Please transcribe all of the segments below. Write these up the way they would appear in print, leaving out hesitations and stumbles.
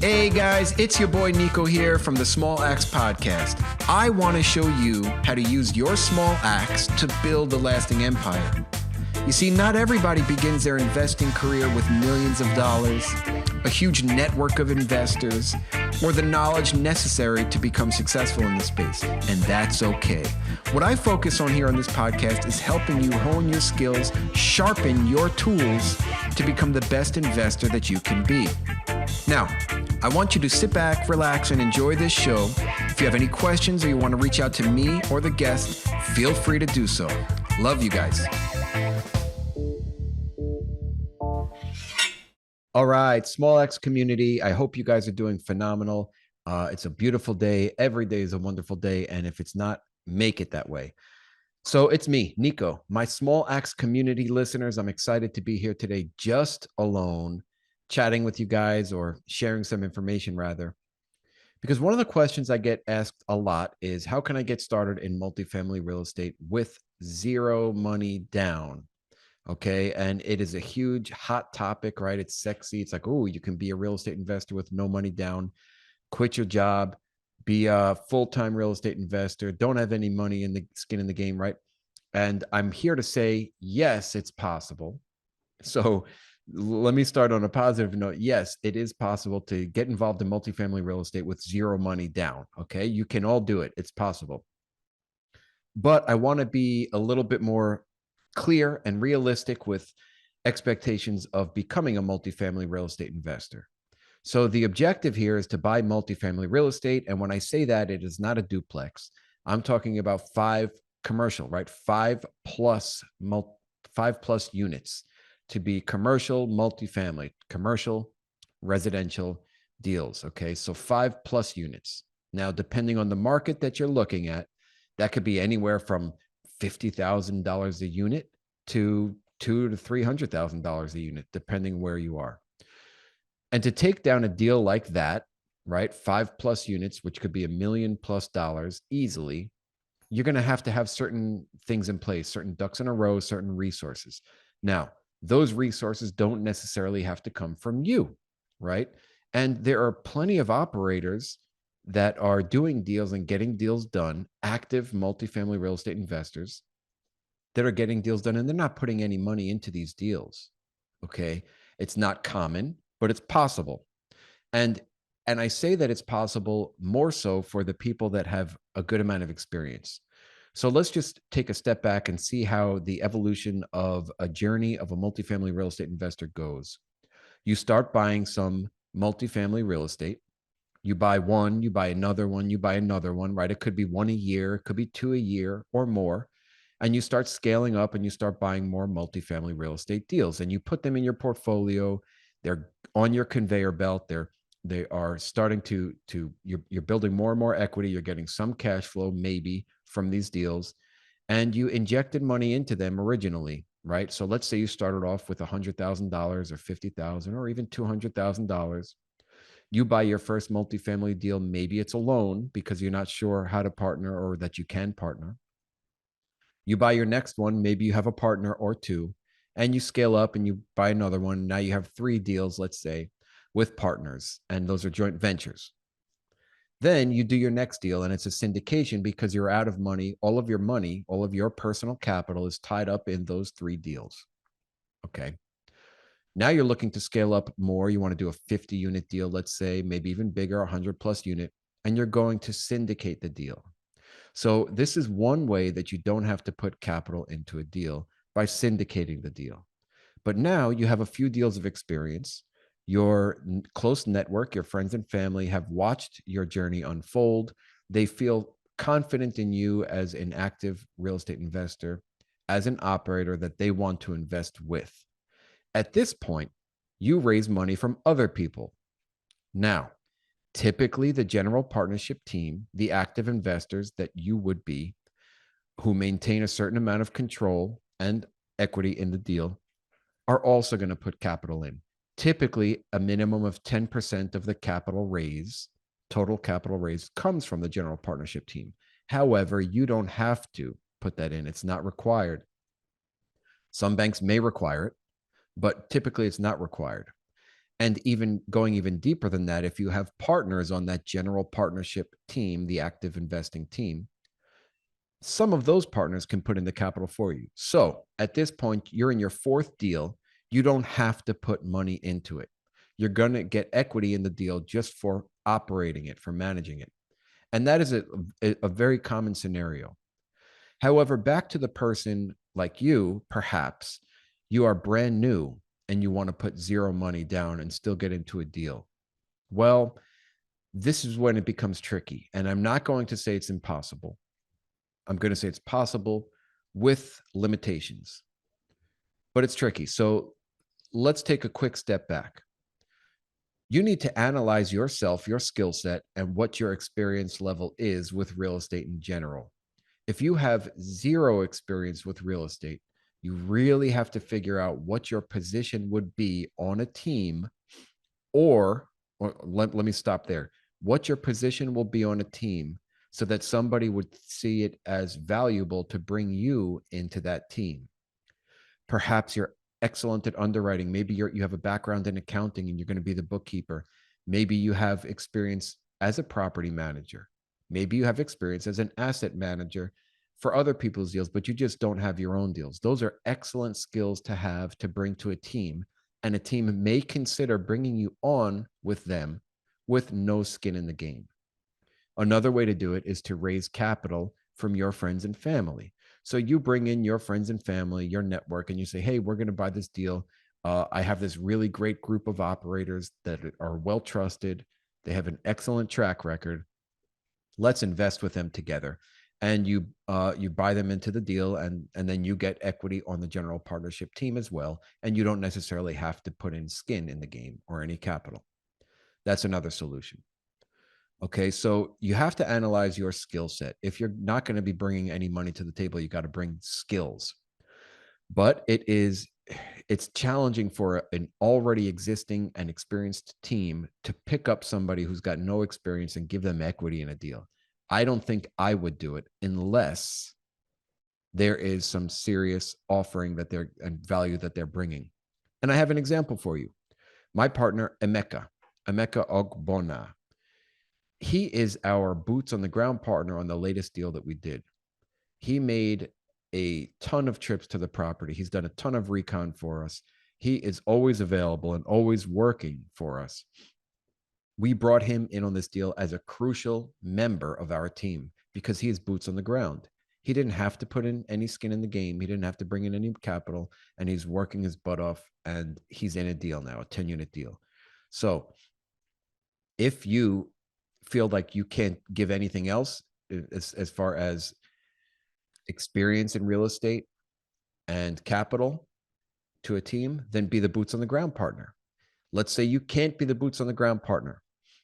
Hey guys, it's your boy Nico here from the Small Axe Podcast. I want to show you how to use your small axe to build a lasting empire. You see, not everybody begins their investing career with millions of dollars, a huge network of investors, or the knowledge necessary to become successful in this space, and that's okay. What I focus on here on this podcast is helping you hone your skills, sharpen your tools to become the best investor that you can be. Now, I want you to sit back, relax, and enjoy this show. If you have any questions or you want to reach out to me or the guest, feel free to do so. Love you guys. All right, Small Axe community, I hope you guys are doing phenomenal. It's a beautiful day. Every day is a wonderful day. And if it's not, make it that way. So it's me, Nico, my Small Axe community listeners. I'm excited to be here today just alone, chatting with you guys or sharing some information rather. Because one of the questions I get asked a lot is, how can I get started in multifamily real estate with zero money down? Okay. And it is a huge hot topic, right? It's sexy. It's like, oh, you can be a real estate investor with no money down, quit your job, be a full-time real estate investor, don't have any money in the skin in the game, right? And I'm here to say, yes, it's possible. So let me start on a positive note. Yes, it is possible to get involved in multifamily real estate with zero money down. Okay. You can all do it. It's possible. But I want to be a little bit more clear and realistic with expectations of becoming a multifamily real estate investor. So the objective here is to buy multifamily real estate. And when I say that, it is not a duplex. I'm talking about commercial, right? Five plus units to be commercial, multifamily, commercial, residential deals. Okay. So 5+ units. Now, depending on the market that you're looking at, that could be anywhere from $50,000 a unit to $200,000 to $300,000 a unit, depending where you are. And to take down a deal like that, right, 5+ units, which could be $1 million+ easily, you're going to have certain things in place, certain ducks in a row, certain resources. Now, those resources don't necessarily have to come from you, right? And there are plenty of operators that are doing deals and getting deals done, active multifamily real estate investors that are getting deals done, and they're not putting any money into these deals. Okay. It's not common, but it's possible. And I say that it's possible more so for the people that have a good amount of experience. So let's just take a step back and see how the evolution of a journey of a multifamily real estate investor goes. You start buying some multifamily real estate. You buy one, you buy another one, you buy another one, right? It could be one a year, it could be two a year or more. And you start scaling up and you start buying more multifamily real estate deals and you put them in your portfolio. They're on your conveyor belt. They are starting to you're building more and more equity. You're getting some cash flow maybe from these deals, and you injected money into them originally, right? So let's say you started off with $100,000 or $50,000 or even $200,000. You buy your first multifamily deal. Maybe it's a loan because you're not sure how to partner or that you can partner. You buy your next one. Maybe you have a partner or two, and you scale up and you buy another one. Now you have 3 deals, let's say, with partners, and those are joint ventures. Then you do your next deal, and it's a syndication because you're out of money. All of your personal capital is tied up in those 3 deals. Okay. Now you're looking to scale up more. You want to do a 50-unit deal, let's say, maybe even bigger, 100+ unit, and you're going to syndicate the deal. So this is one way that you don't have to put capital into a deal, by syndicating the deal. But now you have a few deals of experience. Your close network, your friends and family have watched your journey unfold. They feel confident in you as an active real estate investor, as an operator that they want to invest with. At this point, you raise money from other people. Now, typically the general partnership team, the active investors that you would be, who maintain a certain amount of control and equity in the deal, are also going to put capital in. Typically, a minimum of 10% of the total capital raise, comes from the general partnership team. However, you don't have to put that in. It's not required. Some banks may require it, but typically it's not required. And even going even deeper than that, if you have partners on that general partnership team, the active investing team, some of those partners can put in the capital for you. So at this point, you're in your fourth deal. You don't have to put money into it. You're going to get equity in the deal just for operating it, for managing it. And that is a very common scenario. However, back to the person like you, perhaps you are brand new and you want to put zero money down and still get into a deal. Well, this is when it becomes tricky. And I'm not going to say it's impossible. I'm going to say it's possible with limitations, but it's tricky. So let's take a quick step back. You need to analyze yourself, your skill set, and what your experience level is with real estate in general. If you have zero experience with real estate, you really have to figure out what your position would be on a team, or let me stop there. What your position will be on a team so that somebody would see it as valuable to bring you into that team. Perhaps you're excellent at underwriting. Maybe you have a background in accounting and you're going to be the bookkeeper. Maybe you have experience as a property manager. Maybe you have experience as an asset manager for other people's deals, but you just don't have your own deals. Those are excellent skills to have to bring to a team, and a team may consider bringing you on with them with no skin in the game. Another way to do it is to raise capital from your friends and family. So you bring in your friends and family, your network, and you say, hey, we're going to buy this deal. I have this really great group of operators that are well trusted. They have an excellent track record. Let's invest with them together. And you buy them into the deal, and then you get equity on the general partnership team as well. And you don't necessarily have to put in skin in the game or any capital. That's another solution. Okay, so you have to analyze your skill set. If you're not going to be bringing any money to the table, you got to bring skills. But it's challenging for an already existing and experienced team to pick up somebody who's got no experience and give them equity in a deal. I don't think I would do it unless there is some serious offering that they're and value that they're bringing. And I have an example for you. My partner, Emeka Ogbonna, he is our boots on the ground partner on the latest deal that we did. He made a ton of trips to the property. He's done a ton of recon for us. He is always available and always working for us. We brought him in on this deal as a crucial member of our team because he is boots on the ground. He didn't have to put in any skin in the game. He didn't have to bring in any capital, and he's working his butt off, and he's in a deal now, a 10-unit deal. So if you feel like you can't give anything else as far as experience in real estate and capital to a team, then be the boots on the ground partner. Let's say you can't be the boots on the ground partner.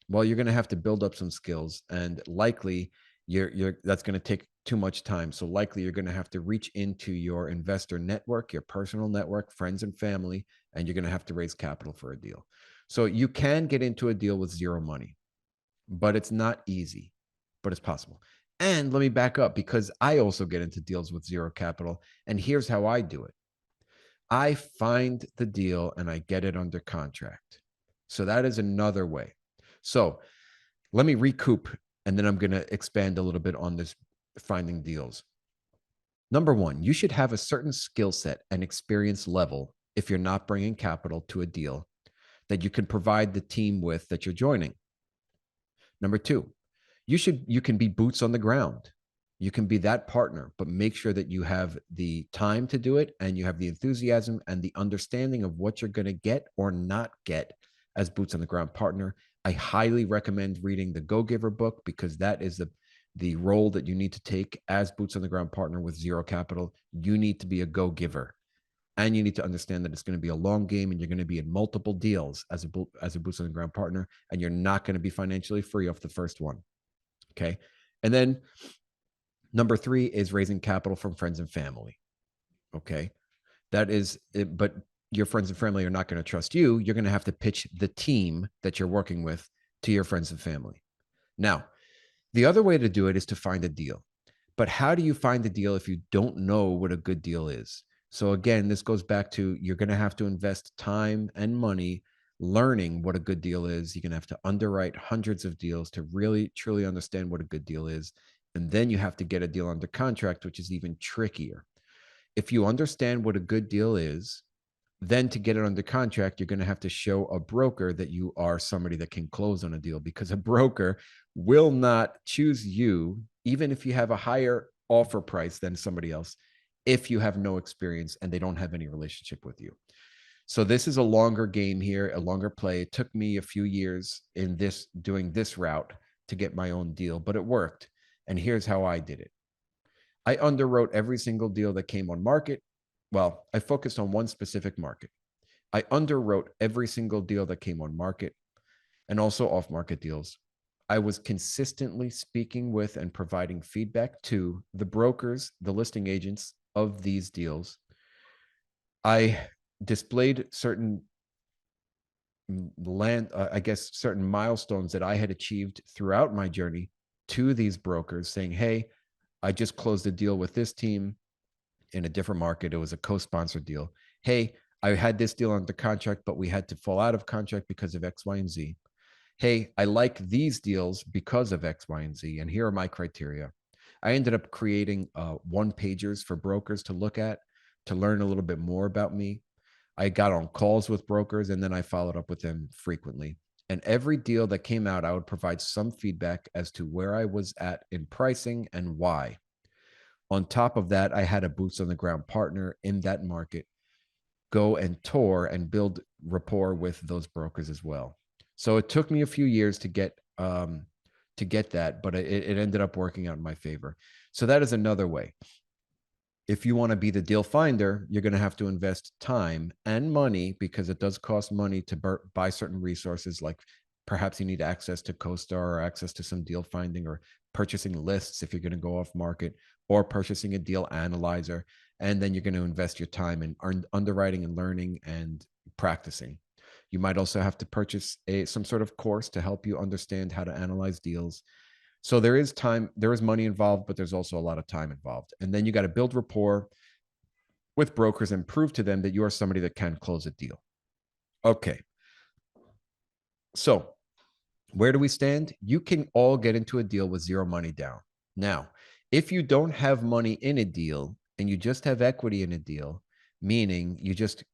Well, you're going to have to build up some skills, and likely that's going to take too much time. So likely you're going to have to reach into your investor network, your personal network, friends and family, and you're going to have to raise capital for a deal. So you can get into a deal with zero money, but it's not easy, but it's possible. And let me back up, because I also get into deals with zero capital. And here's how I do it. I find the deal and I get it under contract. So that is another way. So let me recoup, and then I'm going to expand a little bit on this finding deals. Number one, you should have a certain skill set and experience level if you're not bringing capital to a deal that you can provide the team with that you're joining. Number two, you can be boots on the ground. You can be that partner, but make sure that you have the time to do it and you have the enthusiasm and the understanding of what you're going to get or not get as boots on the ground partner. I highly recommend reading the Go Giver book, because that is the role that you need to take as boots on the ground partner with zero capital. You need to be a go giver, and you need to understand that it's going to be a long game, and you're going to be in multiple deals as a boots on the ground partner, and you're not going to be financially free off the first one. Okay. And then number three is raising capital from friends and family. Okay. That is it, but your friends and family are not going to trust you. You're going to have to pitch the team that you're working with to your friends and family. Now, the other way to do it is to find a deal. But how do you find a deal if you don't know what a good deal is? So again, this goes back to, you're going to have to invest time and money learning what a good deal is. You're going to have to underwrite hundreds of deals to really, truly understand what a good deal is. And then you have to get a deal under contract, which is even trickier. If you understand what a good deal is, then to get it under contract, you're going to have to show a broker that you are somebody that can close on a deal, because a broker will not choose you, even if you have a higher offer price than somebody else, if you have no experience and they don't have any relationship with you. So this is a longer game here, a longer play. It took me a few years in this, doing this route, to get my own deal, but it worked. And here's how I did it. I underwrote every single deal that came on market. Well, I focused on one specific market. I underwrote every single deal that came on market and also off market deals. I was consistently speaking with and providing feedback to the brokers, the listing agents of these deals. I displayed certain certain milestones that I had achieved throughout my journey to these brokers, saying, hey, I just closed a deal with this team in a different market. It was a co-sponsored deal. Hey, I had this deal under contract, but we had to fall out of contract because of X, Y, and Z. Hey, I like these deals because of X, Y, and Z, and here are my criteria. I ended up creating one-pagers for brokers to look at, to learn a little bit more about me. I got on calls with brokers, and then I followed up with them frequently. And every deal that came out, I would provide some feedback as to where I was at in pricing and why. On top of that, I had a boots on the ground partner in that market go and tour and build rapport with those brokers as well. So it took me a few years to get that, but it ended up working out in my favor. So that is another way. If you want to be the deal finder, you're going to have to invest time and money, because it does cost money to buy certain resources. Like perhaps you need access to CoStar or access to some deal finding, or purchasing lists if you're going to go off market, or purchasing a deal analyzer. And then you're going to invest your time in underwriting and learning and practicing. You might also have to purchase some sort of course to help you understand how to analyze deals. So there is time, there is money involved, but there's also a lot of time involved. And then you got to build rapport with brokers and prove to them that you are somebody that can close a deal. Okay. So where do we stand? You can all get into a deal with zero money down. Now, if you don't have money in a deal and you just have equity in a deal, meaning you just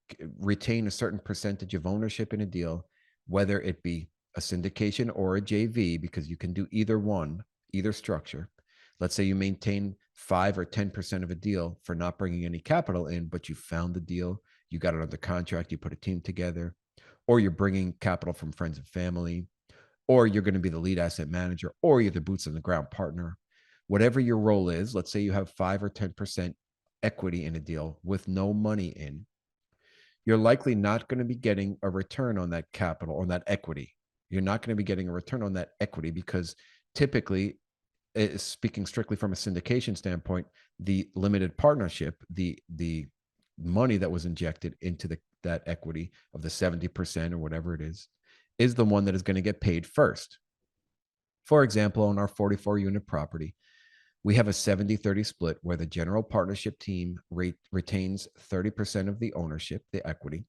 retain a certain percentage of ownership in a deal, whether it be a syndication or a JV, because you can do either one, either structure. Let's say you maintain 5 or 10% of a deal for not bringing any capital in, but you found the deal, you got it under contract, you put a team together, or you're bringing capital from friends and family, or you're going to be the lead asset manager, or you're the boots on the ground partner. Whatever your role is, let's say you have 5 or 10% equity in a deal with no money in, you're likely not going to be getting a return on that capital, on that equity. You're not going to be getting a return on that equity, because typically, speaking strictly from a syndication standpoint, the limited partnership, the money that was injected into that equity of the 70% or whatever it is the one that is going to get paid first. For example, on our 44 unit property, we have a 70-30 split where the general partnership team retains 30% of the ownership, the equity,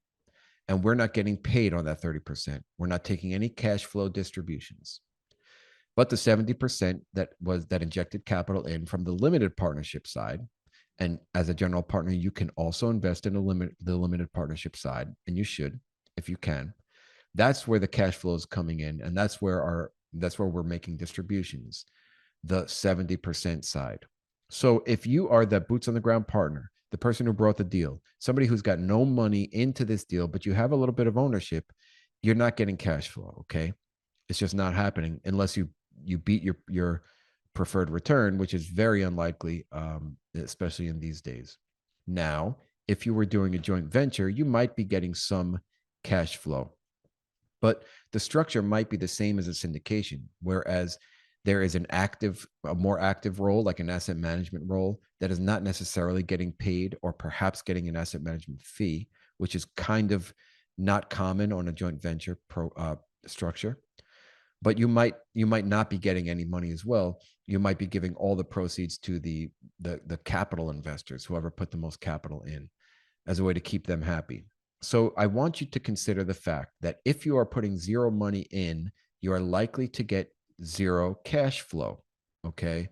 and we're not getting paid on that 30%. We're not taking any cash flow distributions. But the 70% that injected capital in from the limited partnership side, and as a general partner, you can also invest in the limited partnership side, and you should if you can. That's where the cash flow is coming in, and that's where we're making distributions, the 70% side. So if you are the boots on the ground partner, the person who brought the deal, somebody who's got no money into this deal, but you have a little bit of ownership, you're not getting cash flow. Okay. It's just not happening unless you beat your preferred return, which is very unlikely, especially in these days. Now, if you were doing a joint venture, you might be getting some cash flow, but the structure might be the same as a syndication, whereas there is a more active role, like an asset management role, that is not necessarily getting paid, or perhaps getting an asset management fee, which is kind of not common on a joint venture structure. But you might not be getting any money as well. You might be giving all the proceeds to the capital investors, whoever put the most capital in, as a way to keep them happy. So I want you to consider the fact that if you are putting zero money in, you are likely to get zero cash flow. Okay.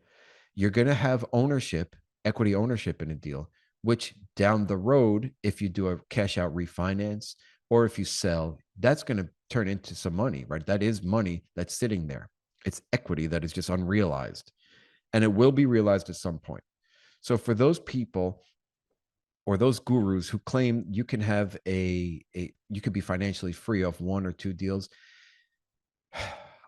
You're going to have ownership, equity ownership in a deal, which down the road, if you do a cash out refinance or if you sell, that's going to turn into some money, right? That is money that's sitting there. It's equity that is just unrealized, and it will be realized at some point. So for those people or those gurus who claim you can have you could be financially free off one or two deals,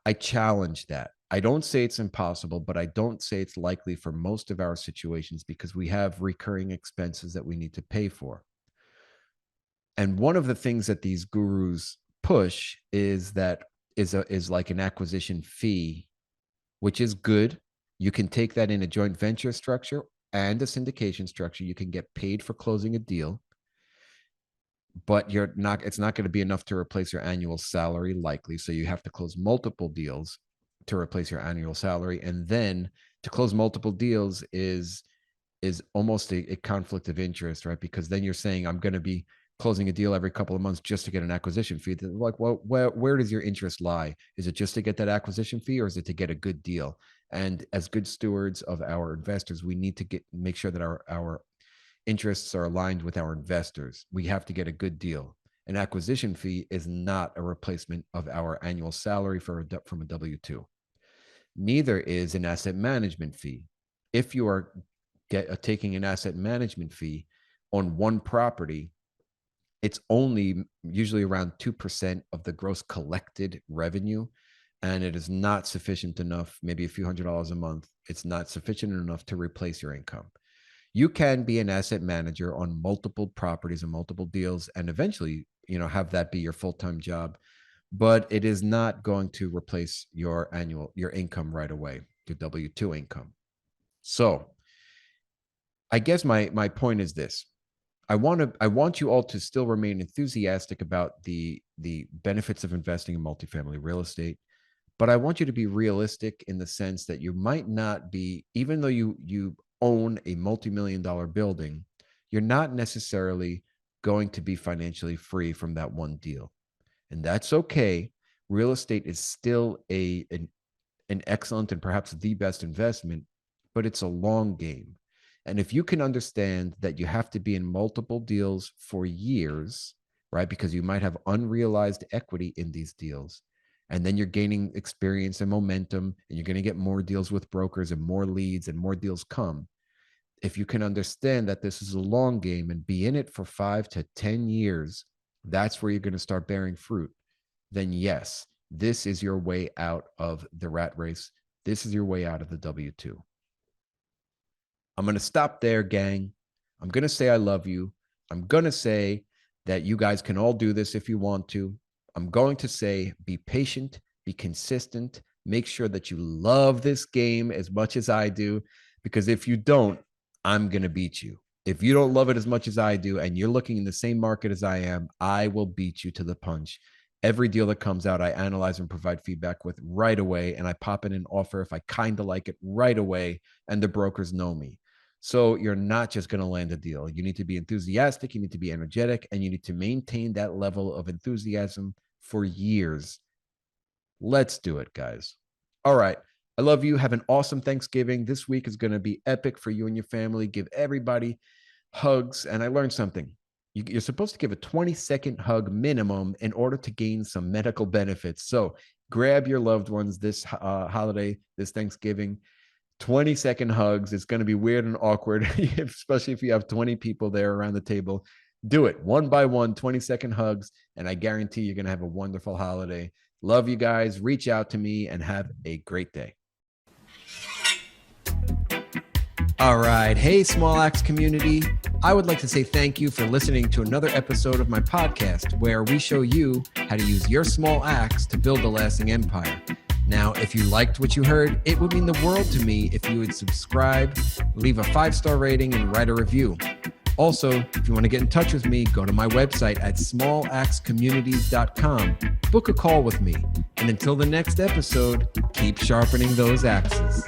I challenge that. I don't say it's impossible, but I don't say it's likely for most of our situations because we have recurring expenses that we need to pay for. And one of the things that these gurus push is like an acquisition fee, which is good. You can take that in a joint venture structure and a syndication structure. You can get paid for closing a deal, but it's not going to be enough to replace your annual salary likely. So you have to close multiple deals to replace your annual salary. And then to close multiple deals is almost a conflict of interest, right? Because then you're saying, I'm going to be closing a deal every couple of months just to get an acquisition fee. Like, well, where does your interest lie? Is it just to get that acquisition fee, or is it to get a good deal? And as good stewards of our investors, we need to make sure that our interests are aligned with our investors. We have to get a good deal. An acquisition fee is not a replacement of our annual salary from a W-2. Neither is an asset management fee. If you are taking an asset management fee on one property, it's only usually around 2% of the gross collected revenue. And it is not sufficient enough, maybe a few $100s a month. It's not sufficient enough to replace your income. You can be an asset manager on multiple properties and multiple deals, and eventually, have that be your full-time job. But it is not going to replace your income right away, your W-2 income. So I guess my point is this. I want you all to still remain enthusiastic about the benefits of investing in multifamily real estate, but I want you to be realistic in the sense that you might not be, even though you own a multi-million-dollar building, you're not necessarily going to be financially free from that one deal. And that's okay. Real estate is still an excellent and perhaps the best investment, but it's a long game. And if you can understand that you have to be in multiple deals for years, right? Because you might have unrealized equity in these deals. And then you're gaining experience and momentum, and you're going to get more deals with brokers and more leads and more deals come. If you can understand that this is a long game and be in it for 5 to 10 years, that's where you're going to start bearing fruit. Then yes, this is your way out of the rat race. This is your way out of the W-2. I'm going to stop there, gang. I'm going to say I love you. I'm going to say that you guys can all do this if you want to. I'm going to say be patient, be consistent, make sure that you love this game as much as I do, because if you don't, I'm going to beat you. If you don't love it as much as I do and you're looking in the same market as I am, I will beat you to the punch. Every deal that comes out, I analyze and provide feedback with right away, and I pop in an offer if I kind of like it right away, and the brokers know me. So you're not just going to land a deal. You need to be enthusiastic, you need to be energetic, and you need to maintain that level of enthusiasm for years. Let's do it, guys. All right. I love you. Have an awesome Thanksgiving. This week is going to be epic for you and your family. Give everybody hugs. And I learned something. You're supposed to give a 20-second hug minimum in order to gain some medical benefits. So grab your loved ones this holiday, this Thanksgiving. 20-second hugs. It's going to be weird and awkward, especially if you have 20 people there around the table. Do it one by one, 20-second hugs, and I guarantee you're going to have a wonderful holiday. Love you guys. Reach out to me and have a great day. All right. Hey, Small Axe community. I would like to say thank you for listening to another episode of my podcast where we show you how to use your small axe to build a lasting empire. Now, if you liked what you heard, it would mean the world to me if you would subscribe, leave a 5-star rating, and write a review. Also, if you want to get in touch with me, go to my website at smalaxecommunities.com. Book a call with me. And until the next episode, keep sharpening those axes.